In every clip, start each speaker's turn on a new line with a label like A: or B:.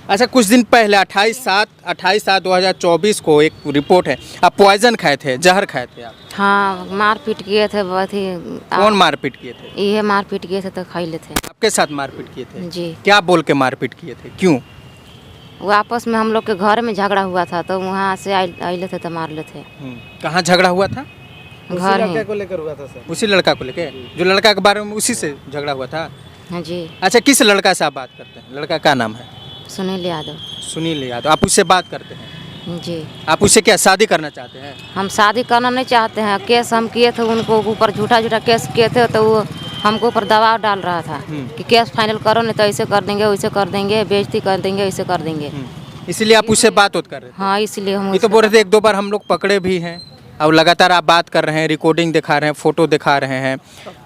A: अच्छा, कुछ दिन पहले 28/7/2024 को एक रिपोर्ट है, आप पॉइजन खाए थे, जहर खाए थे आप।
B: हाँ, मारपीट किए थे बहुत ही।
A: कौन मारपीट किए थे?
B: ये मारपीट किए थे तो खाई ले थे।
A: आपके साथ मारपीट किए थे?
B: जी।
A: क्या बोल के मारपीट किए थे, क्यों?
B: वो आपस में हम लोग के घर में झगड़ा हुआ था तो वहाँ से आइले थे तो मार ले थे।
A: कहाँ झगड़ा हुआ था?
B: घर ही।
C: को लेकर हुआ था सर।
A: उसी लड़का को लेके, जो लड़का के बारे में उसी से झगड़ा हुआ था।
B: हाँ जी।
A: अच्छा, किस लड़का से आप बात करते हैं? लड़का का नाम है?
B: सुनील यादव।
A: सुनील यादव। आप उससे बात करते हैं?
B: जी।
A: आप उससे क्या शादी करना चाहते हैं?
B: हम शादी करना नहीं चाहते हैं। केस हम किए थे उनको ऊपर, झूठा केस किए थे तो वो हमको ऊपर दबाव डाल रहा था कि केस फाइनल करो, नहीं तो ऐसे कर देंगे, वैसे कर देंगे, बेइज्जती कर देंगे, ऐसे कर देंगे।
A: इसलिए आप उससे बात कर रहे थे?
B: हाँ, इसलिए हम
A: ये तो बोल रहे थे 1-2 बार हम लोग पकड़े भी हैं, अब लगातार आप बात कर रहे हैं, रिकॉर्डिंग दिखा रहे हैं, फोटो दिखा रहे हैं,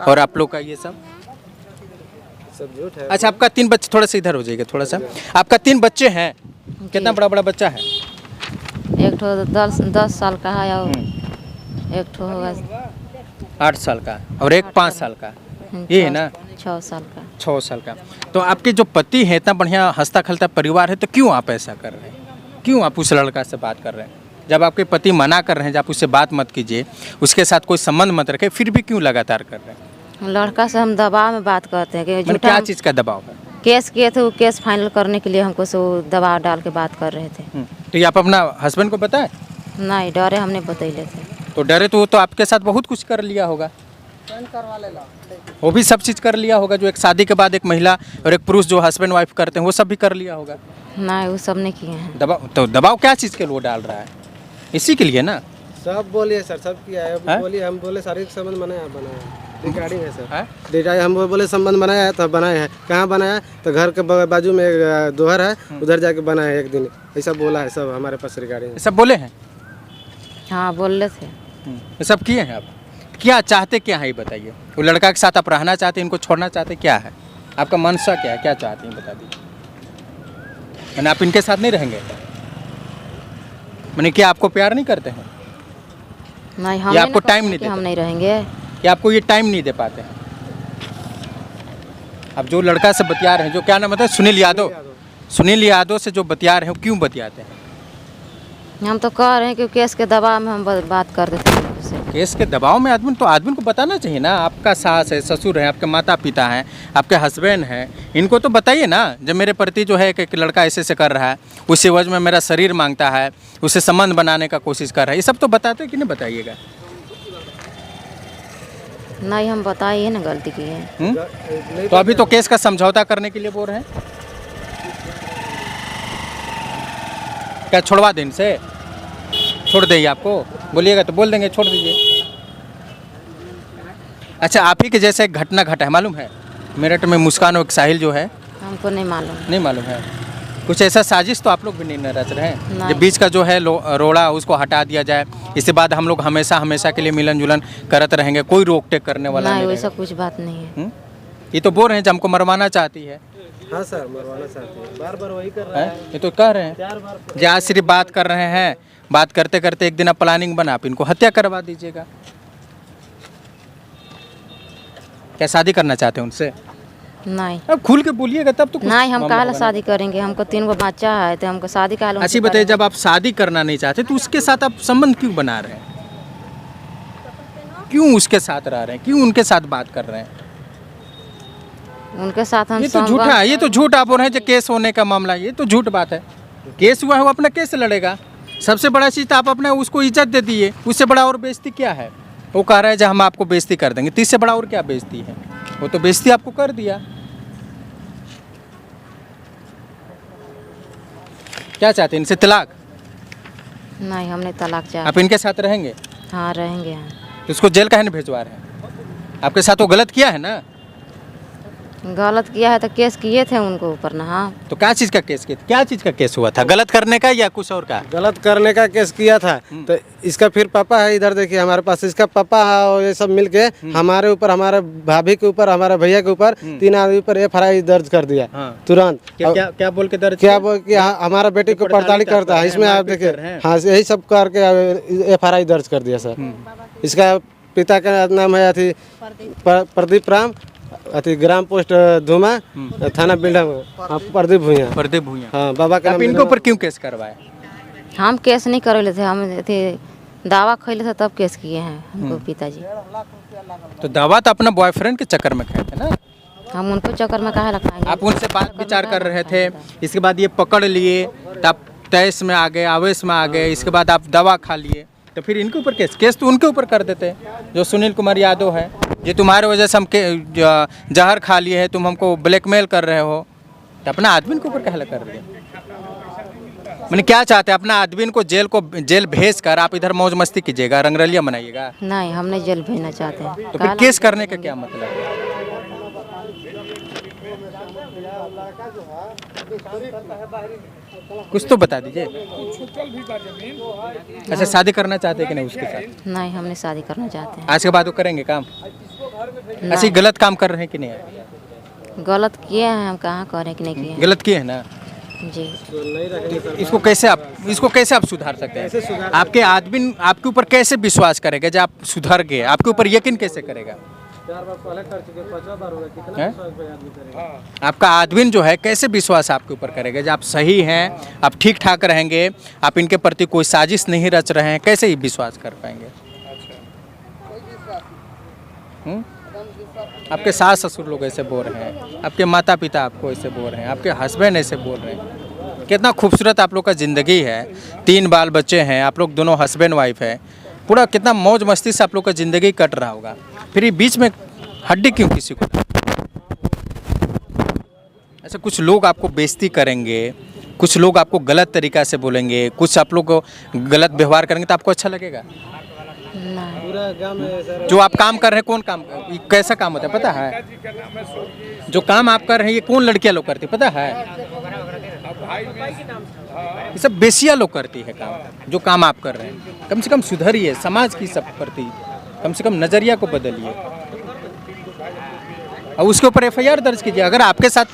A: और आप लोग का ये सब
C: झूठ है।
A: अच्छा, आपका 3 बच्चे, थोड़ा सा इधर हो जाइए थोड़ा सा, आपका 3 बच्चे हैं, कितना बड़ा बड़ा बच्चा है?
B: एक ठो 10 साल का है और एक ठो होगा
A: 8 साल का और एक 5 साल का, ये है ना?
B: 6 साल का।
A: 6 साल का। तो आपके जो पति है, इतना बढ़िया हंसता खेलता परिवार है, तो क्यों आप ऐसा कर रहे हैं? क्यों आप उस लड़का से बात कर रहे हैं? जब आपके पति मना कर रहे हैं, जब आप उससे बात मत कीजिए, उसके साथ कोई संबंध मत रखें, फिर भी क्यों लगातार कर रहे हैं?
B: लड़का से हम दबाव में बात करते हैं कि
A: मतलब
B: झूठा
A: क्या चीज़ का दबाव है?
B: केस किए थे, वो केस फाइनल करने के लिए हमको सो दबाव डाल के बात कर रहे थे।
A: तो ये आप अपना हस्बैंड को बताएं?
B: नहीं, डरे हमने बतैले थे।
A: तो डरे तो वो तो आपके साथ बहुत कुछ कर लिया होगा, वो भी सब चीज़ कर लिया होगा, जो एक शादी के बाद एक महिला और एक पुरुष जो हस्बैंड वाइफ करते हैं, वो सब भी कर लिया होगा।
B: नहीं, वो सब नहीं किए हैं।
A: दबाव, तो दबाव क्या चीज़ के लिए वो डाल रहा है? इसी के लिए ना?
C: सब बोलिए सर, सब किया है।
A: हैं?
C: बोलिए, हम बोले शारीरिक संबंध बनाया बनाया रिकॉर्डिंग है सर।
A: हैं?
C: रिकॉर्डिंग हम बोले संबंध बनाया है तो बनाए हैं। कहाँ बनाया? तो घर के बाजू में एक दोहर है, उधर जाके बनाया है एक दिन, ऐसा बोला है सब हमारे पास रिकॉर्डिंग।
A: सब बोले हैं?
B: हाँ, बोल रहे थे।
A: ये सब किए हैं आप? क्या चाहते क्या है ये बताइए? वो लड़का के साथ आप रहना चाहते हैं, इनको छोड़ना चाहते, क्या है आपका मनसा, क्या है, क्या चाहते हैं बता दीजिए। मैंने आप इनके साथ नहीं रहेंगे? मैंने क्या आपको प्यार नहीं करते हैं?
B: नहीं, हम
A: ये आपको टाइम नहीं
B: हम
A: देते?
B: नहीं रहेंगे।
A: या आपको ये टाइम नहीं दे पाते हैं? अब जो लड़का से बतिया रहे हैं, जो क्या नाम है, सुनील यादव, सुनील यादव से जो बतिया रहे हैं, वो क्यों बतियाते हैं?
B: हम तो कह रहे हैं कि केस के दबाव में हम बात कर देते हैं उससे।
A: केस के दबाव में आदमी को बताना चाहिए ना। आपका सास है, ससुर है, आपके माता पिता हैं, आपके हस्बैंड हैं, इनको तो बताइए ना। जब मेरे प्रति जो है कि लड़का ऐसे से कर रहा है, उस एवज में मेरा शरीर मांगता है, उससे संबंध बनाने का कोशिश कर रहा है, ये सब तो बताते कि नहीं बताइएगा?
B: नहीं, हम बताइए ना गलती की है।
A: तो अभी तो केस का समझौता करने के लिए बोल रहे हैं, क्या छोड़वा दें इनसे? छोड़ देंगे आपको? बोलिएगा तो बोल देंगे, छोड़ दीजिए। अच्छा, आप ही के जैसे एक घटना घटा है, मालूम है? मेरठ में मुस्कान और साहिल जो है,
B: हमको नहीं मालूम।
A: नहीं मालूम है? कुछ ऐसा साजिश तो आप लोग भी नहीं रच रहे हैं?
B: नहीं।
A: जब बीच का जो है रोड़ा, उसको हटा दिया जाए, इसके बाद हम लोग हमेशा हमेशा के लिए मिलन जुलन करते रहेंगे, कोई रोक टेक करने वाला
B: नहीं,
A: नहीं
B: वैसा
A: रहेगा।
B: कुछ बात नहीं है।
A: ये तो बोल रहे हैं जब हमको मरवाना चाहती है।
C: हाँ सर, मरवाना चाहते हैं, बार बार वही कर रहा है।
A: ये तो कह रहे हैं
C: 4 बार।
A: जो आज सिर्फ बात कर रहे हैं, बात करते करते एक दिन आप प्लानिंग बना, आप इनको हत्या करवा दीजिएगा। क्या शादी करना चाहते हैं उनसे?
B: नहीं,
A: अब खुल के बोलिएगा तब तो कुछ
B: नहीं, हम
A: मामला
B: काहे ला
A: बना।
B: शादी करेंगे? हमको 3 गो बच्चा है तो हमको शादी काहे ला
A: अच्छी
B: उनसे
A: बताइए,
B: करेंगे?
A: जब आप शादी करना नहीं चाहते तो उसके साथ आप संबंध क्यों बना रहे हैं? क्यों उसके साथ रह रहे हैं? क्यों उनके साथ बात कर रहे हैं?
B: उनके साथ हम
A: ये तो झूठा है, ये तो झूठ आप बोल रहे हैं जो केस होने का मामला, ये तो झूठ बात है। केस हुआ है, वो अपना केस लड़ेगा। सबसे बड़ा चीज़ तो आप अपना उसको इज्जत दे दिए, उससे बड़ा और बेइज्जती क्या है? वो कह रहा है जब हम आपको बेइज्जती कर देंगे, तो इससे बड़ा और क्या बेइज्जती है? वो तो बेइज्जती आपको कर दिया। क्या चाहते हैं इनसे? तलाक?
B: नहीं, हम नहीं तलाक चाहते।
A: आप इनके साथ रहेंगे
B: हाँ, रहेंगे हम।
A: तो उसको जेल काहे नहीं भिजवा रहे हैं? आपके साथ वो गलत किया है ना?
B: गलत किया है तो केस किए थे उनको ऊपर ना। हाँ,
A: तो क्या चीज़ का केस किया? क्या चीज़ का केस हुआ था? गलत करने का या कुछ और का?
C: गलत करने का केस किया था। तो इसका फिर पापा है, इधर देखिए हमारे पास इसका पापा है, और ये सब मिलके हमारे ऊपर, हमारे भाभी के ऊपर, हमारे भैया के ऊपर 3 आदमी पर FIR दर्ज कर दिया।
A: हाँ।
C: तुरंत।
A: क्या बोल के दर्ज?
C: क्या बोल कि हमारा बेटी को प्रताड़ित करता है, इसमें आप देखिए। हाँ, यही सब करके FIR दर्ज कर दिया सर। इसका पिता का नाम है प्रदीप राम, अति ग्राम पोस्ट धुमा, थाना बिल्डम, हाँ, प्रदीप भूया।
A: प्रदीप भूया।
C: हाँ, बाबा का
A: आप
C: नाम
A: इनके ऊपर क्यों केस करवाए?
B: हम केस नहीं करले थे, हम थे दावा खैले थे तब केस किए हैं हमको पिताजी।
A: तो दावा तो अपना बॉयफ्रेंड के चक्कर में खाए थे ना,
B: हम उनको चक्कर में कहा लगाएंगे।
A: आप उनसे बात विचार कर रहे थे, इसके बाद ये पकड़ लिए, तब तैस में आ गए, आवेश में आ गए, इसके बाद आप दवा खा लिए, तो फिर इनके ऊपर केस तो उनके ऊपर कर देते, जो सुनील कुमार यादव है। ये तुम्हारे वजह से हम जहर खा लिए है, तुम हमको ब्लैकमेल कर रहे हो, तो अपना आदमी के ऊपर कहला कर रहे। मैंने क्या चाहते हैं, अपना आदमी को जेल भेज कर आप इधर मौज मस्ती कीजिएगा, रंगरलिया मनाइएगा?
B: नहीं, हम नहीं जेल भेजना चाहते हैं।
A: तो फिर केस करने का क्या मतलब है? कुछ तो बता दीजिए। अच्छा, शादी करना चाहते हैं कि नहीं उसके साथ?
B: नहीं, हम नहीं शादी करना चाहते हैं।
A: आज के बाद वो करेंगे काम? ऐसे गलत काम कर रहे हैं कि नहीं?
B: गलत किए हैं, हम कहाँ करें कि नहीं किए हैं।
A: गलत किए हैं ना
B: जी।
A: इसको कैसे आप सुधार सकते हैं? आपके आदमी आपके ऊपर कैसे विश्वास करेगा जब आप सुधर गए? आपके ऊपर यकीन कैसे करेगा? हैं? आपका आदमी जो है कैसे विश्वास आपके ऊपर करेगा जब आप सही हैं, आप ठीक ठाक रहेंगे, आप इनके प्रति कोई साजिश नहीं रच रहे हैं, कैसे ही विश्वास कर पाएंगे? आपके सास ससुर लोग ऐसे बोल रहे हैं, आपके माता पिता आपको ऐसे बोल रहे हैं, आपके हस्बैंड ऐसे बोल रहे हैं। कितना खूबसूरत आप लोग का ज़िंदगी है, 3 बाल बच्चे हैं, आप लोग दोनों हस्बैंड वाइफ है, पूरा कितना मौज मस्ती से आप लोग का ज़िंदगी कट रहा होगा, फिर ये बीच में हड्डी क्यों किसी को? ऐसे कुछ लोग आपको बेइज्जती करेंगे, कुछ लोग आपको गलत तरीक़ा से बोलेंगे, कुछ आप लोग को गलत व्यवहार करेंगे, तो आपको अच्छा लगेगा?
B: नहीं।
C: पूरा गांव में सर,
A: जो आप काम कर रहे हैं, कौन काम, ये कैसा काम होता है पता है? जो काम आप कर रहे हैं ये कौन लड़कियां लोग करती है पता है? ये सब बेसिया लोग करती है काम, जो काम आप कर रहे हैं। कम से कम सुधरिए, समाज की सब प्रति कम से कम नज़रिया को बदलिए और उसके ऊपर FIR दर्ज कीजिए। अगर आपके साथ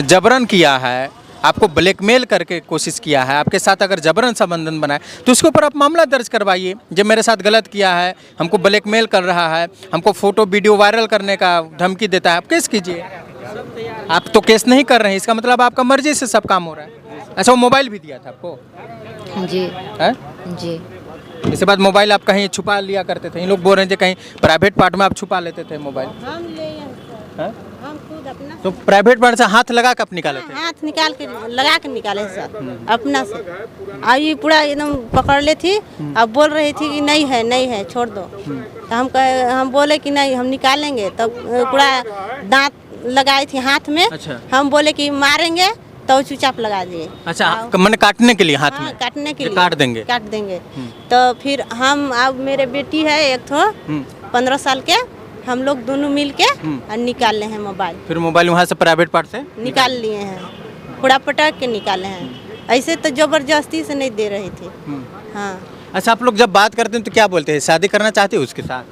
A: जबरन किया है, आपको ब्लैकमेल करके कोशिश किया है, आपके साथ अगर जबरन संबंधन बनाए, तो उसके ऊपर आप मामला दर्ज करवाइए। जब मेरे साथ गलत किया है, हमको ब्लैकमेल कर रहा है, हमको फ़ोटो वीडियो वायरल करने का धमकी देता है, आप केस कीजिए। आप तो केस नहीं कर रहे हैं, इसका मतलब आपका मर्जी से सब काम हो रहा है। अच्छा, वो मोबाइल भी दिया था आपको?
B: जी
A: है
B: जी।
A: इसके बाद मोबाइल आप कहीं छुपा लिया करते थे, इन लोग बोल रहे हैं कि कहीं प्राइवेट पार्ट में आप छुपा लेते थे मोबाइल।
D: हम खुद अपना
A: तो प्राइवेट पार्ट से हाथ लगा के आप निकाले थे?
D: हाथ निकाल के लगा के निकाले सर अपना से। अब ये पूरा एकदम पकड़ ले थी, अब बोल रही थी कि नहीं है नहीं है छोड़ दो। तो हम बोले कि नहीं हम निकालेंगे, तब पूरा दांत लगाई थी हाथ में।
A: अच्छा।
D: हम बोले कि मारेंगे तो चुपचाप लगा दिए।
A: अच्छा, मैंने काटने के लिए हाथ
D: हाँ,
A: में?
D: काटने के
A: ये
D: लिए
A: काट देंगे?
D: काट देंगे। तो फिर हम, अब मेरे बेटी है एक तो 15 साल के, हम लोग दोनों मिल के और निकाल ले हैं मोबाइल।
A: फिर मोबाइल वहाँ से प्राइवेट पार्ट से
D: निकाल लिए हैं, पूरा पटक के निकाले हैं। ऐसे तो जबरदस्ती से नहीं दे रही थी। हाँ।
A: अच्छा, आप लोग जब बात करते हैं तो क्या बोलते हैं? शादी करना चाहते हो उसके साथ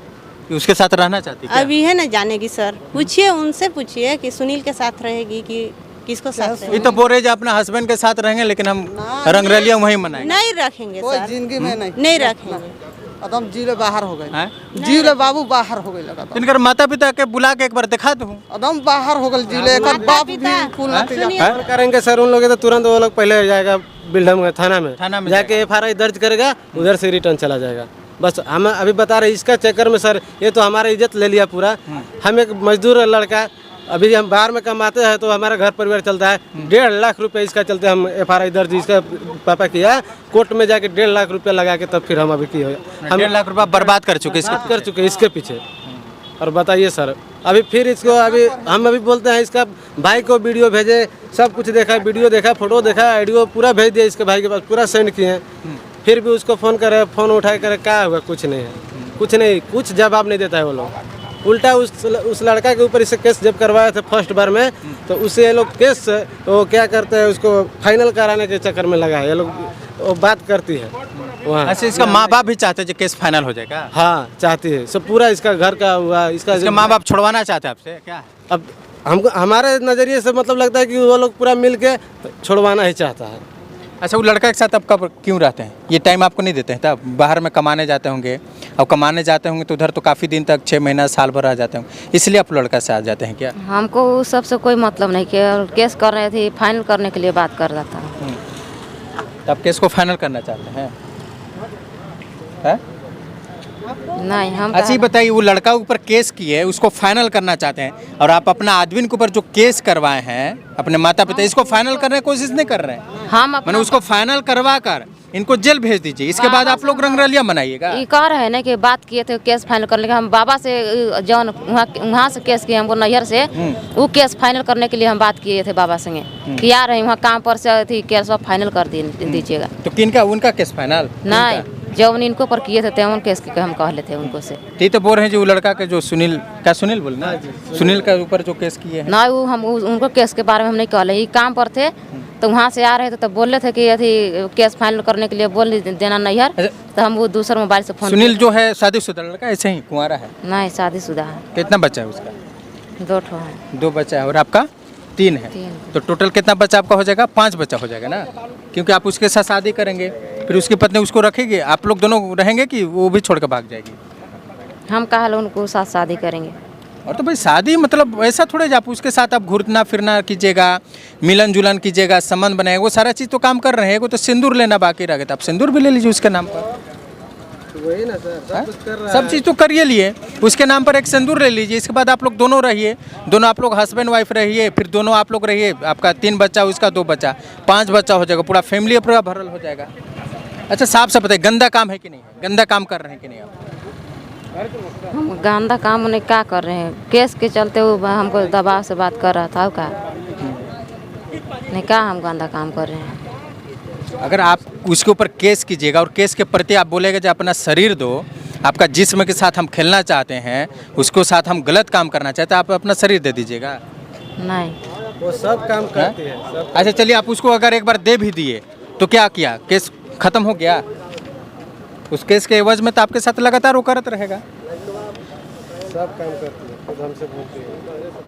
A: कि उसके साथ रहना चाहती है?
D: अभी है ना जानेगी सर, पूछिए उनसे, पूछिए कि सुनील के साथ रहेगी कि किसको साथ
A: ये
D: रहेगी।
A: तो बोल रहे जो अपना हस्बैंड के साथ रहेंगे, लेकिन हम रंगरलिया वहीं मनाएंगे।
D: नहीं रखेंगे
E: कोई
D: सर,
E: जिंदगी में नहीं
D: नहीं रखेंगे।
E: एकदम जीले बाहर हो गए,
A: हैं?
E: जीले बाबू बाहर हो गए लगा
A: इनकर माता पिता के बुला के एक बार दिखा दूँ।
E: एकदम बाहर हो गए जीले। एक
D: माता
E: बाप भी
D: पिता,
E: फूल नतीजा
D: सुनिए।
C: करेंगे सर उन लोग तो तुरंत वो लोग पहले जाएगा बिल्डम में, थाना में जाके FIR दर्ज करेगा, उधर से रिटर्न चला जाएगा। बस हम अभी बता रहे इसका चक्कर में सर ये तो हमारा इज्जत ले लिया पूरा। हम एक मजदूर लड़का, अभी हम बाहर में कमाते हैं तो हमारा घर परिवार चलता है। 1.5 लाख रुपए इसका चलते हम FIR दर्ज इसका पापा किया, कोर्ट में जाके 1.5 लाख रुपया लगा के तब फिर हम अभी किए। हम
A: 1.5 लाख रुपया बर्बाद कर चुके
C: इसके पीछे। और बताइए सर, अभी फिर इसको अभी हम अभी बोलते हैं इसका भाई को वीडियो भेजे, सब कुछ देखा, वीडियो देखा, फोटो देखा, ऑडियो पूरा भेज दिया इसके भाई के पास, पूरा सेंड किए हैं। फिर भी उसको फ़ोन करे, फ़ोन उठाए करे, क्या हुआ? कुछ नहीं है, कुछ नहीं, कुछ जवाब नहीं देता है वो लोग। उल्टा उस लड़का के ऊपर इसे केस जब करवाए थे फर्स्ट बार में, तो उससे ये लोग केस वो क्या करते हैं, उसको फाइनल कराने के चक्कर में लगा है ये लोग, वो बात करती है वहाँ।
A: अच्छा, इसका माँ बाप भी चाहते हैं जो केस फाइनल हो जाएगा?
C: हाँ, चाहती है सब, पूरा इसका घर का हुआ, इसका
A: माँ बाप छुड़वाना चाहते हैं आपसे क्या?
C: अब हमको हमारे नज़रिए से मतलब लगता है कि वो लोग पूरा मिल के छुड़वाना ही चाहता है।
A: अच्छा, वो लड़का के साथ आप कब क्यों रहते हैं? ये टाइम आपको नहीं देते हैं तब? बाहर में कमाने जाते होंगे, और कमाने जाते होंगे तो उधर तो काफ़ी दिन तक 6 महीना साल भर रह जाते होंगे, इसलिए आप लड़का से आ जाते हैं क्या?
B: हमको उस सबसे कोई मतलब नहीं कि केस कर रहे थे, फाइनल करने के लिए बात कर रहा था।
A: तो आप केस को फाइनल करना चाहते हैं? हैं?
B: नहीं हम
A: अच्छा ये बताइए, वो लड़का ऊपर केस किए उसको फाइनल करना चाहते हैं और आप अपना आदमी के ऊपर जो केस करवाए हैं अपने माता पिता, इसको फाइनल करने की कोशिश नहीं कर रहे हैं?
B: हम
A: मैंने उसको फाइनल करवा कर इनको जेल भेज दीजिए, इसके बाद आप लोग रंगरलिया मनाइएगा।
B: ये कह रहे हैं ना कि बात किए थे केस फाइनल करने के, हम बाबा से जौन वहाँ से केस किए हमको नैहर से, वो केस फाइनल करने के लिए हम बात किए थे बाबा संगे कि आ रहे वहाँ काम पर से थी, केस फाइनल कर दीजिएगा।
A: तो किनका उनका केस फाइनल
B: नहीं, जब इनको पर किए थे तेवन केस के हम कह लेते उनको से।
A: ठीक तो बोल रहे हैं जो लड़का के जो सुनील, क्या सुनील बोले ना, सुनील का ऊपर जो केस किए हैं।
B: नहीं वो हम उनको केस के बारे में हम नहीं कहले, ये काम पर थे तो वहाँ से आ रहे थे तो बोल रहे थे कि अथी केस फाइनल करने के लिए बोल देना नैहर, तो हम वो दूसरे मोबाइल से फोन।
A: सुनील जो है शादीशुदा लड़का ऐसे ही कुंवारा है?
B: नहीं शादीशुदा है।
A: कितना बच्चा है उसका?
B: 2 ठो है।
A: 2 बच्चा है और आपका 3 है।
B: 3।
A: तो टोटल कितना बच्चा आपका हो जाएगा? 5 बच्चा हो जाएगा ना, क्योंकि आप उसके साथ शादी करेंगे फिर उसकी पत्नी उसको रखेगी, आप लोग दोनों रहेंगे कि वो भी छोड़ कर भाग जाएगी?
B: हम कहा उनको साथ शादी करेंगे।
A: और तो भाई शादी मतलब ऐसा थोड़े आप उसके साथ आप घूरना फिरना कीजिएगा, मिलन जुलन कीजिएगा, संबंध बनाएगा, वो सारा चीज़ तो काम कर रहे हैं। वो तो सिंदूर लेना बाकी रह गया था, आप सिंदूर भी ले लीजिए उसके नाम पर।
C: वही ना सर, सब कुछ कर रहा
A: सब चीज़ तो करिए लिए, उसके नाम पर एक सिंदूर ले लीजिए, इसके बाद आप लोग दोनों रहिए, दोनों आप लोग हस्बैंड वाइफ रहिए, फिर दोनों आप लोग रहिए, आपका 3 बच्चा उसका 2 बच्चा, 5 बच्चा हो जाएगा, पूरा फैमिली पूरा भरल हो जाएगा। अच्छा साफ से बताइए, गंदा काम है कि नहीं? गंदा काम कर रहे हैं कि नहीं आप?
B: हम गंदा काम उन्हें क्या कर रहे हैं, केस के चलते वो हमको दबाव से बात कर रहा था का नहीं, क्या हम गंदा काम कर रहे हैं।
A: अगर आप उसके ऊपर केस कीजिएगा और केस के प्रति आप बोलेगा जो अपना शरीर दो, आपका जिस्म के साथ हम खेलना चाहते हैं, उसको साथ हम गलत काम करना चाहते हैं, आप अपना शरीर दे दीजिएगा?
B: नहीं
C: वो सब काम करती है सब।
A: अच्छा चलिए, आप उसको अगर एक बार दे भी दिए तो क्या किया, केस खत्म हो गया? उस केस के एवज में तो आपके साथ लगातार वो करत रहेगा।
C: सब काम करती है, खुद हमसे बोलती है।